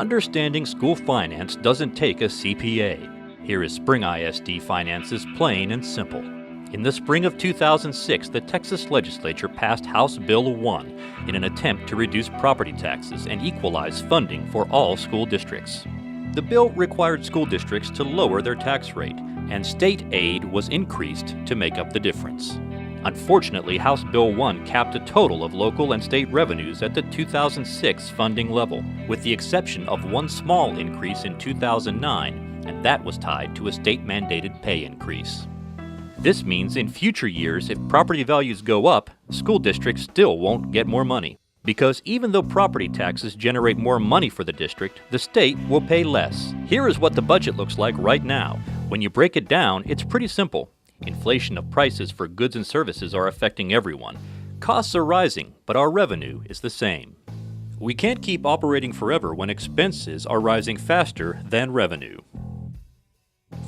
Understanding school finance doesn't take a CPA. Here is Spring ISD Finance's Plain and Simple. In the spring of 2006, the Texas legislature passed House Bill 1 in an attempt to reduce property taxes and equalize funding for all school districts. The bill required school districts to lower their tax rate, and state aid was increased to make up the difference. Unfortunately, House Bill 1 capped a total of local and state revenues at the 2006 funding level, with the exception of one small increase in 2009, and that was tied to a state-mandated pay increase. This means in future years, if property values go up, school districts still won't get more money. Because even though property taxes generate more money for the district, the state will pay less. Here is what the budget looks like right now. When you break it down, it's pretty simple. Inflation of prices for goods and services are affecting everyone. Costs are rising, but our revenue is the same. We can't keep operating forever when expenses are rising faster than revenue.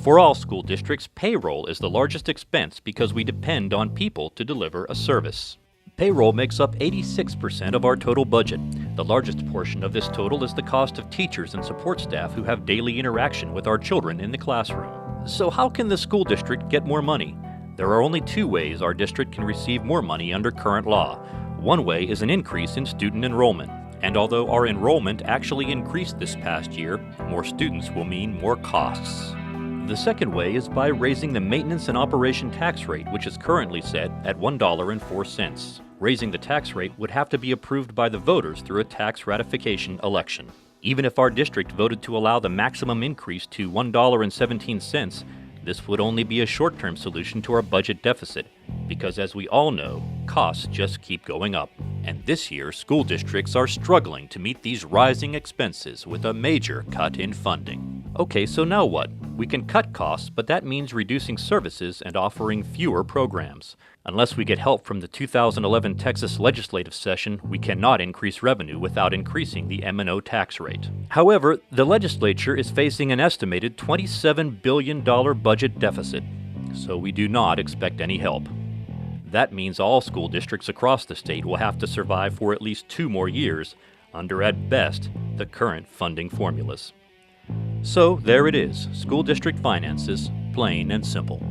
For all school districts, payroll is the largest expense because we depend on people to deliver a service. Payroll makes up 86% of our total budget. The largest portion of this total is the cost of teachers and support staff who have daily interaction with our children in the classroom. So how can the school district get more money? There are only two ways our district can receive more money under current law. One way is an increase in student enrollment. And although our enrollment actually increased this past year, more students will mean more costs. The second way is by raising the maintenance and operation tax rate, which is currently set at $1.04. Raising the tax rate would have to be approved by the voters through a tax ratification election. Even if our district voted to allow the maximum increase to $1.17, this would only be a short-term solution to our budget deficit, because as we all know, costs just keep going up. And this year, school districts are struggling to meet these rising expenses with a major cut in funding. Okay, so now what? We can cut costs, but that means reducing services and offering fewer programs. Unless we get help from the 2011 Texas legislative session, we cannot increase revenue without increasing the M&O tax rate. However, the legislature is facing an estimated $27 billion budget deficit, so we do not expect any help. That means all school districts across the state will have to survive for at least 2 more years under, at best, the current funding formulas. So there it is, school district finances, plain and simple.